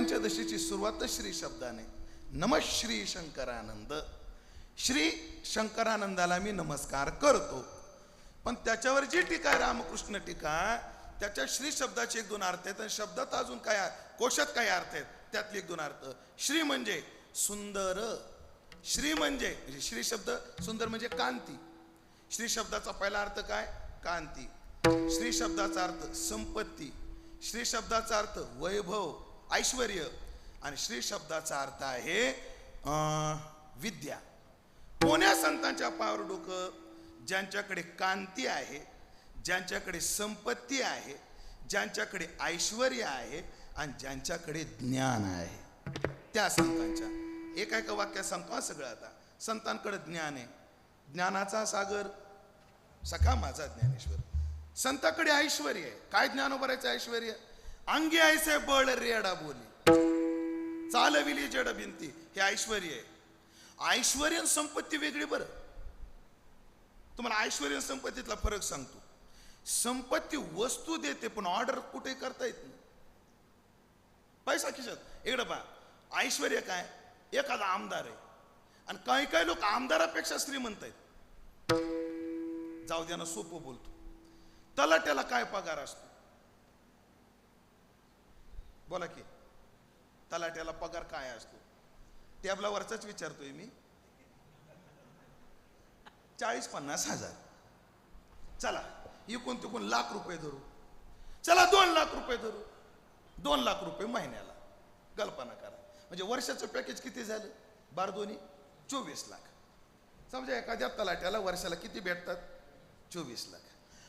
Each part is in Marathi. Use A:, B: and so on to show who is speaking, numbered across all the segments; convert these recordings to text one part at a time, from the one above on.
A: पंचदशीची सुरुवातच श्री शब्दाने. नम श्री शंकरानंद. श्री शंकरानंदाला मी नमस्कार करतो. पण त्याच्यावर जी टीका आहे, रामकृष्ण टीका, त्याच्या श्री शब्दाचे एक दोन अर्थ आहेत आणि शब्दात अजून काय, कोशात काय अर्थ आहेत, त्यातले एक दोन अर्थ. श्री म्हणजे सुंदर. श्री म्हणजे श्री शब्द सुंदर म्हणजे कांती. श्री शब्दाचा पहिला अर्थ काय? कांती. श्री शब्दाचा अर्थ संपत्ती. श्री शब्दाचा अर्थ वैभव, ऐश्वर्य. आणि श्री शब्दाचा अर्थ आहे विद्या. कोण्या संतांच्या पायावर डोकं? ज्यांच्याकडे कांती आहे, ज्यांच्याकडे संपत्ती आहे, ज्यांच्याकडे ऐश्वर्य आहे आणि ज्यांच्याकडे ज्ञान आहे, त्या संतांच्या. एका वाक्यात सांगतो हा सगळं. आता संतांकडे ज्ञान आहे, ज्ञानाचा सागर सखा माझा ज्ञानेश्वर. संताकडे ऐश्वर्य आहे. काय ज्ञान उभारायचं ऐश्वर्य? अंगी ऐसे बळ रेडा बोली, चालविली जड भिंती, हे ऐश्वर्य आहे. ऐश्वर्य आणि संपत्ती वेगळी. बरं, तुम्हाला ऐश्वर्य आणि संपत्तीतला फरक सांगतो. संपत्ती वस्तू देते पण ऑर्डर कुठे करता येत नाही. पैसा खिशात. इकडं पहा, ऐश्वर्य काय? एखादा आमदार आहे आणि काही काही लोक आमदारापेक्षा श्रीमंत आहेत. जाऊ द्या ना, सोपं बोलतो. तलाट्याला काय पगार असतो? बोला की, तलाट्याला पगार काय असतो? टेबलावरचाच विचारतोय मी. 40-50 हजार. चला इकून तिकून लाख रुपये धरू. चला 2 लाख रुपये धरू. 2 लाख रुपये महिन्याला. कल्पना करा, म्हणजे वर्षाचं पॅकेज किती झालं? 12×2 = 24 लाख. समजा एखाद्या तलाट्याला वर्षाला किती भेटतात? 24 लाख.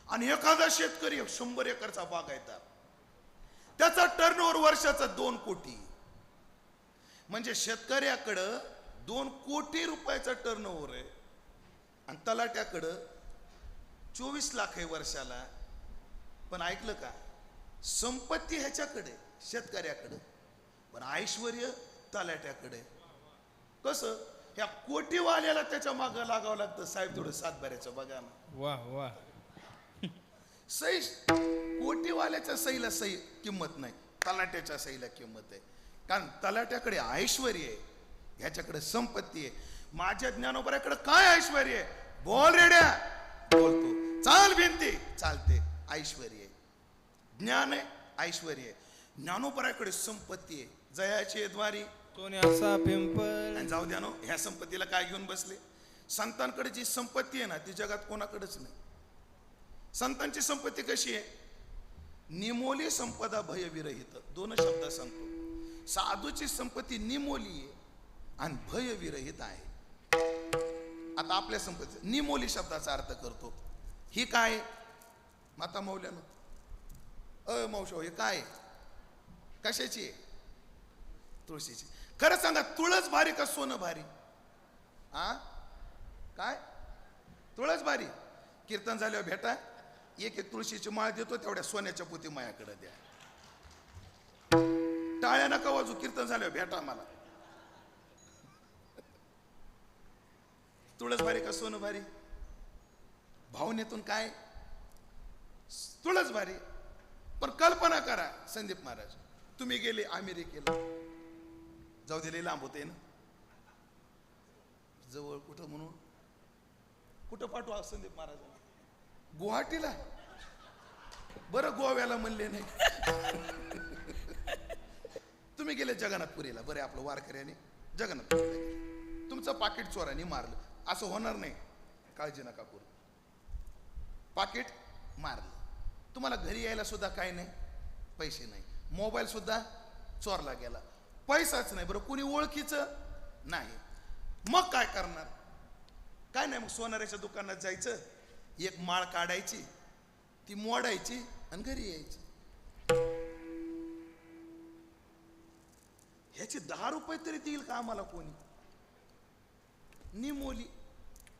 A: आणि एखादा शेतकरी 100 एकरचा बागायतदार, त्याचा टर्नओव्हर वर्षाचा 2 कोटी. म्हणजे शेतकऱ्याकडं 2 कोटी रुपयाचा टर्नओव्हर आहे आणि तलाट्याकडं 24 लाख आहे वर्षाला. पण ऐकलं का, संपत्ती ह्याच्याकडे शेतकऱ्याकडे, पण ऐश्वर्य तलाट्याकडे. कसं? ह्या कोटीवाल्याला त्याच्या मागं लागावं लागतं. साहेब थोडं 7 बघा ना.
B: वाह वाह.
A: सही कोटीवाल्याच्या सहीला सही किंमत नाही, तलाट्याच्या सहीला किंमत आहे. कारण तलाट्याकडे ऐश्वर्य आहे, ह्याच्याकडे संपत्ती आहे. माझ्या ज्ञानोबराकडे काय ऐश्वर्य आहे? बोल रेड्या, बोलतो. चाल भिंती, चालते. ऐश्वर्य आहे, ज्ञान आहे, ऐश्वर्य आहे. ज्ञानोबराकडे संपत्ती आहे, जयाची द्वारी
B: सोन्याचा पिंपळ.
A: आणि जाऊ द्या नो, ह्या संपत्तीला काय घेऊन बसले? संतांकडे जी संपत्ती आहे ना, ती जगात कोणाकडेच नाही. संतांची संपत्ती कशी आहे? निमोली संपदा भयविरहित. 2 शब्द सांगतो. साधूची संपत्ती निमोली आहे आणि भयविरहित आहे. आता आपल्या संपत्ती निमोली शब्दाचा अर्थ करतो. ही काय? माता मौल्यानं मावशो, हे काय? कशाची आहे? तुळशीची. खरं सांगा, तुळस भारी का सोनं भारी? काय? तुळस भारी. कीर्तन झाल्यावर भेटा, एक तुळशीची माळ देतो, तेवढ्या सोन्याच्या पोती मायाकडे द्या. टाळ्या नका वाजू, कीर्तन झाल्यावर भेटा मला. तुळस भारी का सोनं भारी? भावनेतून काय? तुळस भारी. पण कल्पना करा, संदीप महाराज तुम्ही गेले अमेरिकेला, जाऊ दिले लांब होते ना, जवळ कुठं म्हणून कुठं पाठवा संदीप महाराजांना? गुवाहाटीला. बरं गोव्याला म्हणले नाही. तुम्ही गेले जगन्नाथपुरीला. बरे, आपलं वारकऱ्याने जगन्नाथपुरीला गेले. तुमचं पाकिट चोराने मारलं. असं होणार नाही, काळजी नका करू. पाकिट मारलं, तुम्हाला घरी यायला सुद्धा काय नाही, पैसे नाही. मोबाईल सुद्धा चोरला गेला, पैसाच नाही. बरं, कुणी ओळखीचं नाही. मग काय करणार? काय नाही, मग सोनाराच्या दुकानात जायचं, एक माळ काढायची, ती मोडायची आणि घरी यायची. ह्याचे 10 रुपये तरी देईल का आम्हाला कोणी? निमोली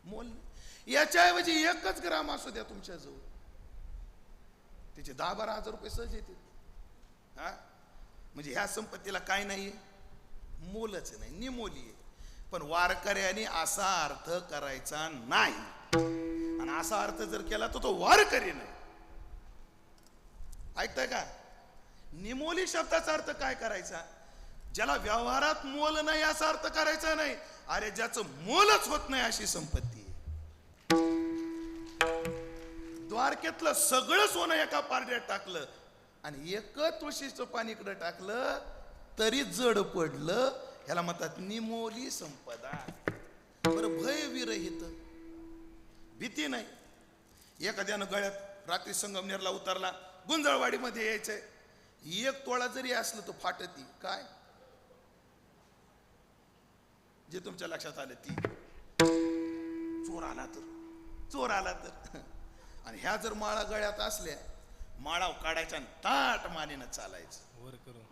A: मोल. याच्याऐवजी 1 ग्राम असू द्या तुमच्याजवळ, त्याचे 10-12 हजार रुपये सहज येतील. म्हणजे ह्या संपत्तीला काय नाहीये? मोलच नाही, निमोली आहे. पण वारकऱ्याने असा अर्थ करायचा नाही. आणि असा अर्थ जर केला तर तो वारकरी नाही. ऐकताय का? निमोली शब्दाचा अर्थ काय करायचा? ज्याला व्यवहारात मोल नाही असा अर्थ करायचा नाही. अरे ज्याचं मोलच होत नाही अशी संपत्ती आहे. द्वारकेतलं सगळं सोनं एका पारड्यात टाकलं आणि एकच तुळशीचं पाणी इकडे टाकलं तरी जड पडलं. ह्याला म्हणतात निमोली संपदा. बरं भय विरहित, भीती नाही. एखाद्यानं गळ्यात रात्री संगमनेरला उतरला, गुंजळवाडीमध्ये यायचंय, एक तोळा जरी असलं तर फाटती. काय जे तुमच्या लक्षात आलं ती चोर आला तर आणि ह्या जर माळा गळ्यात असल्या, माळा काढायच्या आणि ताट मानेनं चालायचं.
B: वर करून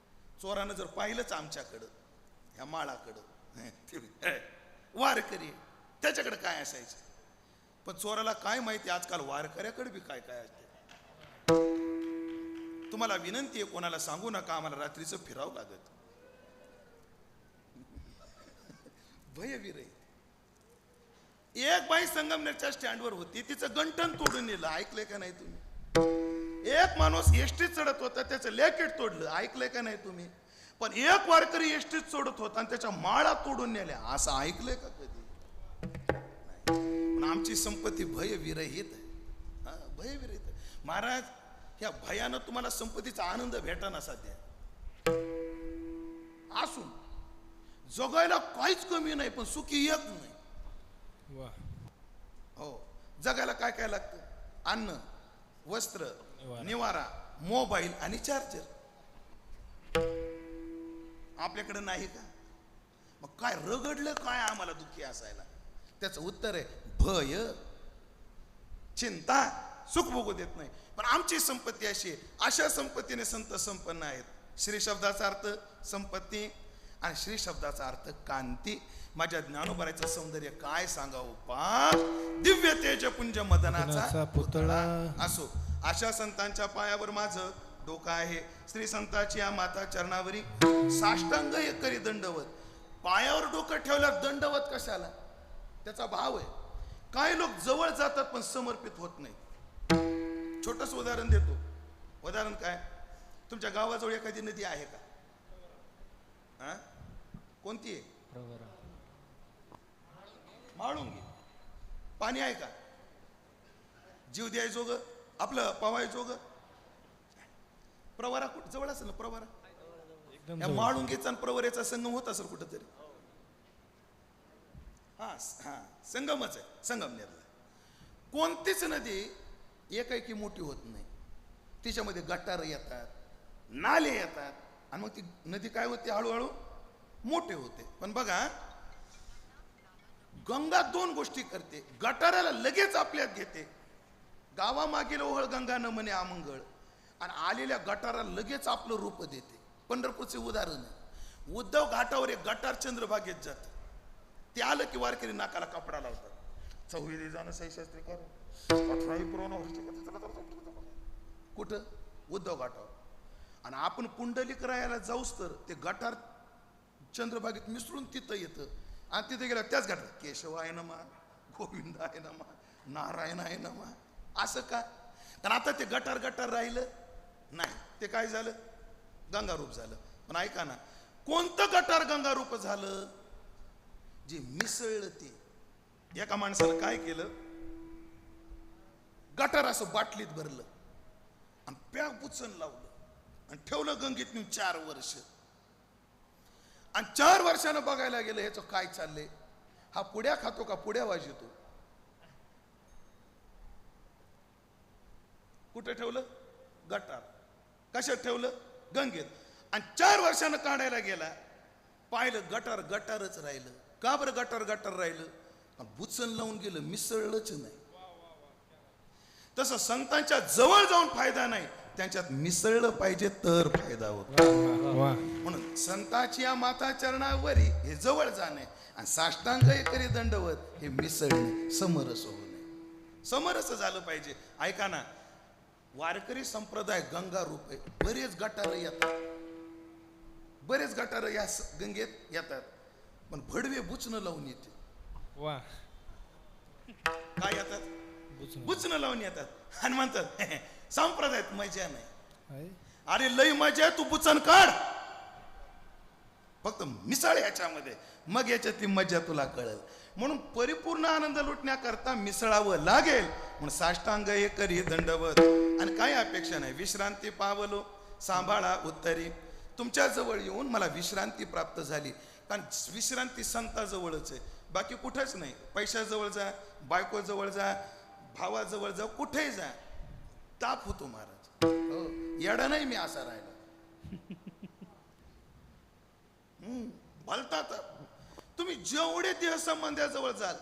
A: चोरानं जर पाहिलंच आमच्याकडं, ह्या माळाकडं, वारकरी त्याच्याकडे काय असायचं. पण चोराला काय माहिती आजकाल वारकऱ्याकडे बी काय काय असते. तुम्हाला विनंती आहे, कोणाला सांगू नका, आम्हाला रात्रीचं फिरावं लागत. भयवीर आहे. एक बाई संगमनेरच्या स्टँडवर होती, तिचं गंठन तोडून नेलं. ऐकलंय का नाही तुम्ही? एक माणूस एसटीत चढत होता, त्याचं लॅकेट तोडलं. ऐकलंय का नाही तुम्ही? पण एक वारकरी एसटीत चढत होता आणि त्याच्या माळा तोडून नेल्या. असं ऐकलंय का कधी? पण आमची संपत्ती भयविरहित आहे. भयविरहित आहे. महाराज, ह्या भयानं तुम्हाला संपत्तीचा आनंद भेटाना सध्या. असून जगायला काहीच कमी नाही, पण सुखी एक नाही.
B: वा.
A: हो, जगायला काय काय लागतं? अन्न, वस्त्र, निवारा, मोबाईल आणि चार्जर. आपल्याकडे नाही का? मग काय रगडलं काय आम्हाला दुःखी असायला? त्याचं उत्तर आहे भय, चिंता, सुख भोगू देत नाही. पण आमची संपत्ती अशी आहे. अशा संपत्तीने संत संपन्न आहेत. श्री शब्दाचा अर्थ संपत्ती आणि श्री शब्दाचा अर्थ कांती. माझ्या ज्ञानोबराचं सौंदर्य काय सांगावं पा. दिव्य तेज पुंज मदनाचा पुतळा असो. अशा संतांच्या पायावर माझं डोकं आहे. श्री संताची या माता चरणावरी साष्टांग एक करी दंडवत. पायावर डोकं ठेवल्यावर दंडवत कशाला? त्याचा भाव आहे. काही लोक जवळ जातात पण समर्पित होत नाही. छोटस उदाहरण देतो. उदाहरण काय? तुमच्या गावाजवळ एखादी नदी आहे का? हा, कोणती आहे? माळुंगी. पाणी आहे का? जीव द्यायचो ग, आपलं पवायचो ग. प्रवारा कुठं जवळ असेल ना? प्रवारा या माळुंगीचा आणि प्रवरेचा संगम होत असेल कुठंतरी. हा संगमच आहे संगमनेरला. कोणतीच नदी एकाएकी मोठी होत नाही. तिच्यामध्ये गटार येतात, नाले येतात आणि मग ती नदी काय होते? हळूहळू मोठे होते. पण बघा, गंगा दोन गोष्टी करते. गटाराला लगेच आपल्यात घेते. गावामागील ओहळ गंगा न म्हणे आमंगळ. आणि आलेल्या गटाराला लगेच आपलं रूप देते. पंढरपूरचे उदाहरण आहे. उद्धव घाटावर एक गटार चंद्रभागेत जात. ते आलं की वारकरी नाकाला कपडा लावतात. 26 जाणं सैशास्त्री करून कुठं? उद्धव घाटावर. आणि आपण पुंडलिक रायाला जाऊस तर ते गटार चंद्रभागेत मिसळून तिथं येतं. आणि तिथे गेला त्याच घाटात केशव आहे नमा, गोविंद आहे नमा, नारायण आहे नमा. असं का? कारण आता ते गटार गटार राहिलं नाही. ते काय झालं? गंगारूप झालं. पण ऐका ना, कोणतं गटार गंगारूप झालं? जे मिसळलं ते. एका माणसानं काय केलं? गटार असं बाटलीत भरलं आणि पॅक बुचन लावलं आणि ठेवलं गंगेत नेऊन 4 वर्ष. आणि 4 वर्षानं बघायला गेलं ह्याचं काय चाललंय. हा पुड्या खातो का पुड्या वाजवतो? कुठे ठेवलं? गटार. कशात ठेवलं? गंगेत. आणि 4 वर्षानं काढायला गेला, पाहिलं गटार गटारच राहिलं. का बरं गटार गटार राहिलं? बुचन लावून गेलं, मिसळलंच नाही. तसं संतांच्या जवळ जाऊन फायदा नाही, त्यांच्यात मिसळलं पाहिजे तर फायदा होतो. म्हणून संताची या माता चरणावरी हे जवळ जाणे आणि साष्टांग एकरी दंडवत हे मिसळणे, समरस होणे. समरस झालं पाहिजे. ऐका ना, वारकरी संप्रदाय गंगा रूप आहे. बरेच गटार येतात, बरेच गटार या गंगेत येतात, पण भडवे बुचणं लावून येते.
B: वा.
A: काय येतात? बुचणं लावून येतात आणि म्हणतात संप्रदायात मजा नाही. अरे लई मजा आहे, तू बुचण काढ. फक्त मिसळ ह्याच्यामध्ये, मग याच्यातली मजा तुला कळेल. म्हणून परिपूर्ण आनंद लुटण्याकरता मिसळावं लागेल. म्हणून साष्टांग हे करी दंडवत, आणि काही अपेक्षा नाही. विश्रांती पावलो सांभाळा उत्तरी. तुमच्या जवळ येऊन मला विश्रांती प्राप्त झाली, कारण विश्रांती संताजवळच आहे, बाकी कुठेच नाही. पैशाजवळ जा, बायको जवळ जा, भावाजवळ जा, कुठेही जा, ताप होतो महाराज. हो, येडा नाही मी असा राहिला. भलतात तुम्ही जेवढे देह संबंधाजवळ जाल.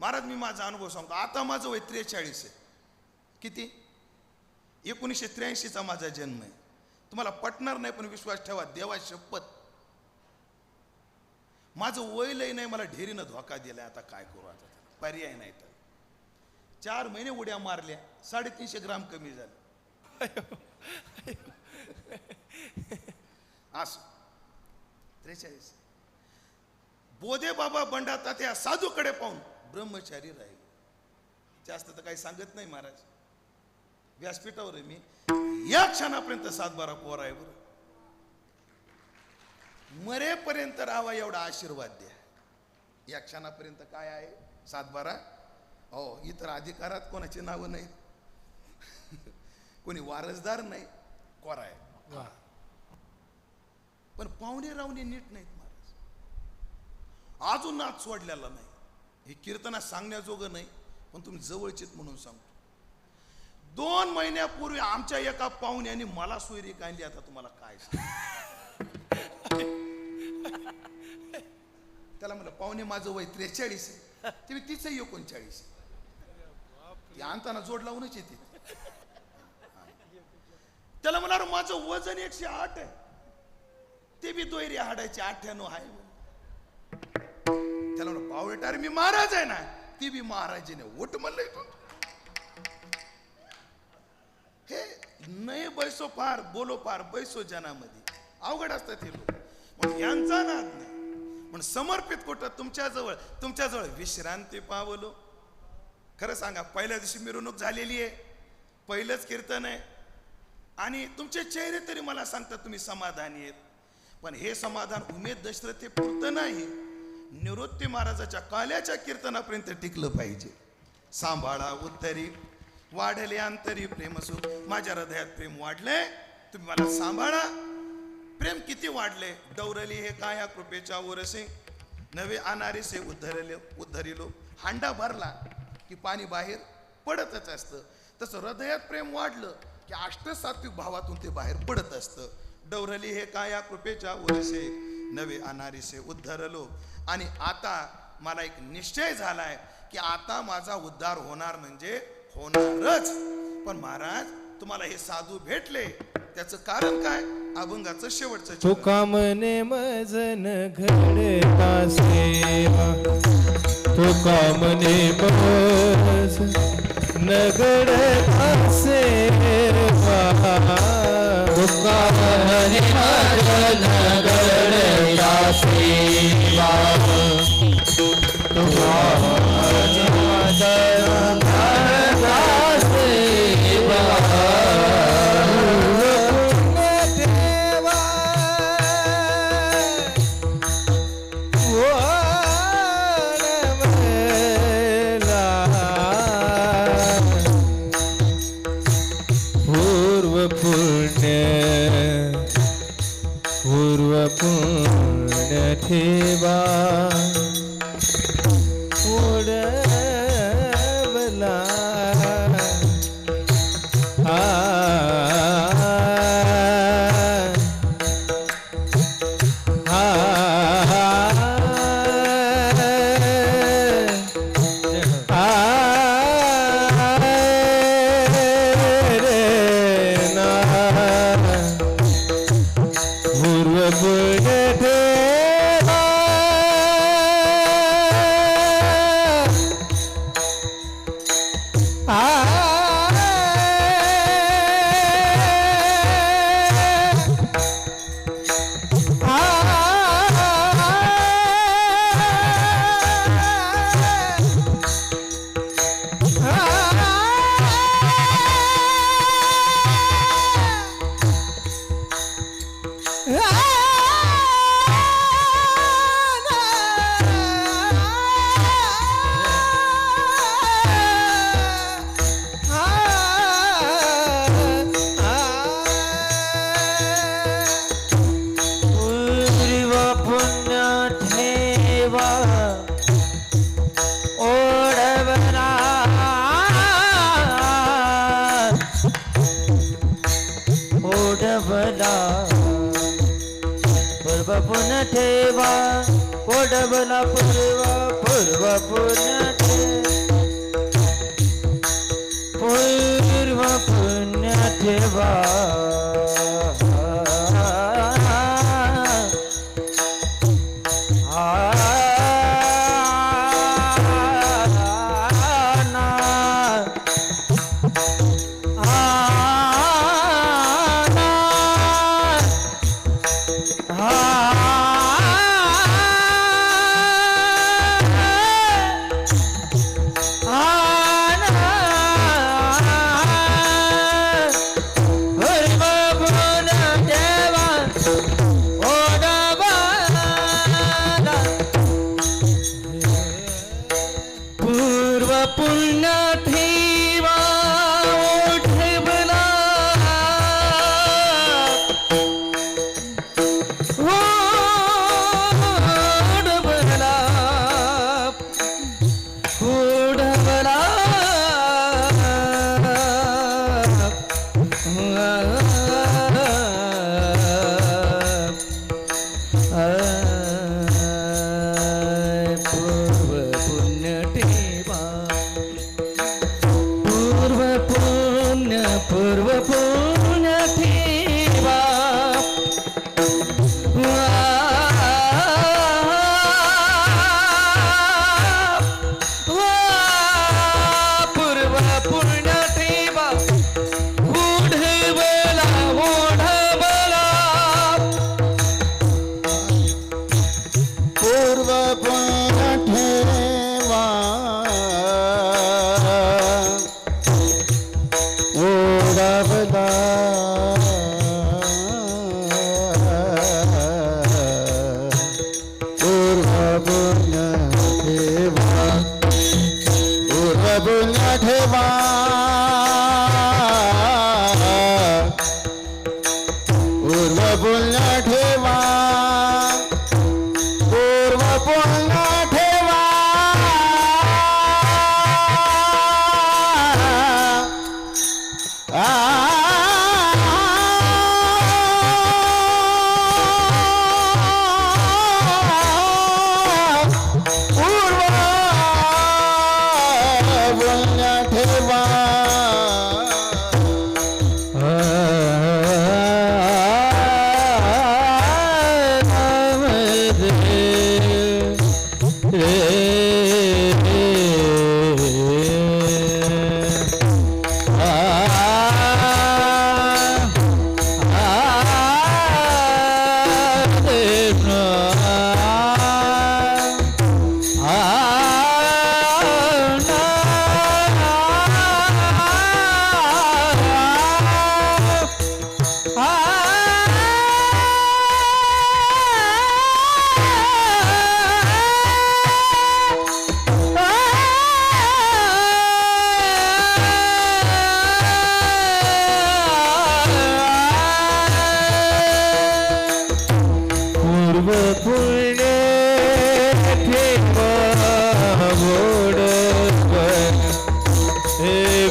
A: महाराज मी माझा अनुभव सांगतो. आता माझं वय 43 आहे. किती? 1983चा माझा जन्म आहे. तुम्हाला पटणार नाही पण विश्वास ठेवा, देवा शपथ, माझं वय लय नाही, मला ढेरीनं धोका दिलाय. आता काय करू, आता पर्याय नाही. तर 4 महिने उड्या मारल्या, 350 ग्राम कमी झाले. असं 43. बोधे बाबा बंडाता त्या साधूकडे पाहून ब्रह्मचारी राहिले. जास्त तर काही सांगत नाही महाराज. व्यासपीठावर आहे मी. या क्षणापर्यंत 7-12 पोर आहे बरं. मरेपर्यंत राहावा एवढा आशीर्वाद द्या. या क्षणापर्यंत काय आहे? 7-12. हो, इतर अधिकारात कोणाची नावं नाही, कोणी वारसदार नाही, कोरा आहे.
B: वा.
A: पण पाहुणे रावणे नीट नाहीत महाराज. अजून नाच सोडलेला नाही. हे कीर्तना सांगण्याजोगं नाही, पण तुम्ही जवळचेत म्हणून सांगतो. 2 महिन्यापूर्वी आमच्या एका पाहुण्याने मला सोयरी काढली. आता तुम्हाला काय त्याला म्हणलं पाहुणे माझं वय 43 आहे, ते तिचं 39 आहे. ती आणताना जोड लावूनच येते. त्याला म्हणणार माझं वजन 108 आहे, ते बी दोयरी हाडायचे 98 आहे. त्याला म्हणलं पावळेट, अरे मी महाराज आहे ना. ती बी महाराजीने ओट म्हणलंय तू. हे नये बैसो पार बोलो पार बैसो जनामध्ये अवघड असतात हे लोक. म्हणून यांचा नाद नाही. म्हणून समर्पित कुठं? तुमच्याजवळ विश्रांती पावलो. खरं सांगा, पहिल्या दिवशी मिरवणूक झालेली आहे, पहिलंच कीर्तन आहे, आणि तुमचे चेहरे तरी मला सांगतात तुम्ही समाधानी आहेत. पण हे समाधान उमेद दशरथ हे पुरतं नाही, निवृत्ती महाराजाच्या काल्याच्या कीर्तनापर्यंत टिकलं पाहिजे. सांभाळा उत्तरी वाढले अंतरी प्रेम सुख. माझ्या हृदयात प्रेम वाढले, तुम्ही मला सांभाळा. प्रेम किती वाढले? डौरली हे काया कृपेच्या ओरसे, नवे अनारीसे उद्धरिलो. हांडा भरला की पाणी बाहेर पडतच असतं. तसं हृदयात प्रेम वाढलं की अष्टसात्विक भावातून ते बाहेर पडत असतं. डौरली हे काया कृपेच्या ओरसे, नवे अनारीसे उद्धरलो. आणि आता मला एक निश्चय झालाय की आता माझा उद्धार होणार म्हणजे होणारच. पण महाराज तुम्हाला हे साधू भेटले, त्याचं कारण काय? अभंगाचं शेवटचं
B: तो कामने मजन घडता सेवा, तो कामने मज नगडता सेवा, तो कामने मजन घडता सेवा, तो कामने मजन घडता सेवा. पूर्व पुण्य ठेवा ओढवला पूर्व पुण्य ठेवा पोटबला पूर्व पूर्व पुण्य पूर्व पुण्य ठेवा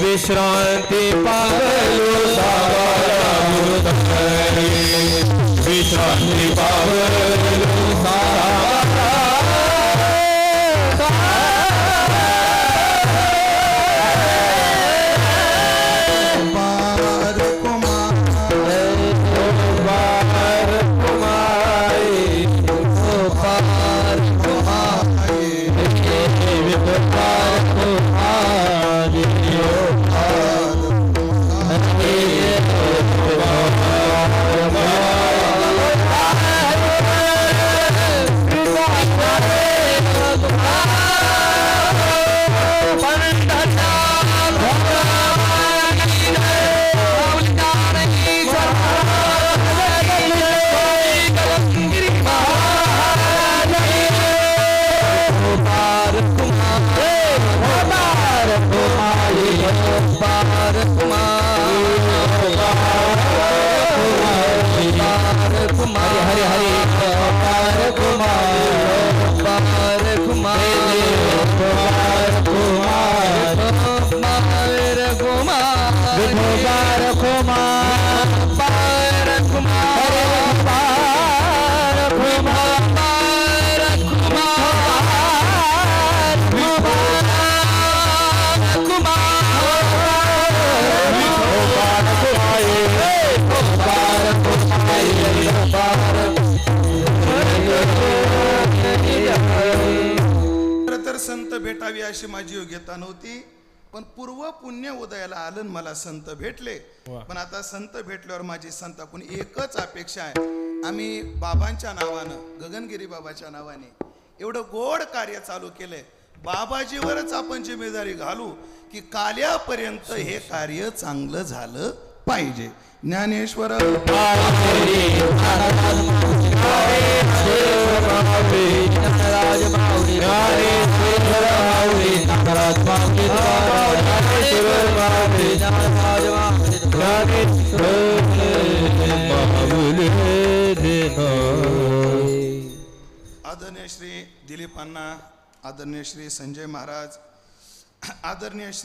B: विश्रांती पावलो विश्रांती
A: भेटावी अशी माझी योग्यता नव्हती, पण पूर्व पुण्य उदयाला आलं आणि मला संत भेटले. पण आता संत भेटल्यावर माझी संताकडून एकच अपेक्षा आहे, आम्ही बाबांच्या नावानं, गगनगिरी बाबाच्या नावाने एवढं गोड कार्य चालू केलंय, बाबाजीवरच आपण जिम्मेदारी घालू की काल्यापर्यंत हे कार्य चांगलं झालं पाहिजे. ज्ञानेश्वर आदरणीय श्री दिलीप अण्णा, आदरणीय श्री संजय महाराज, आदरणीय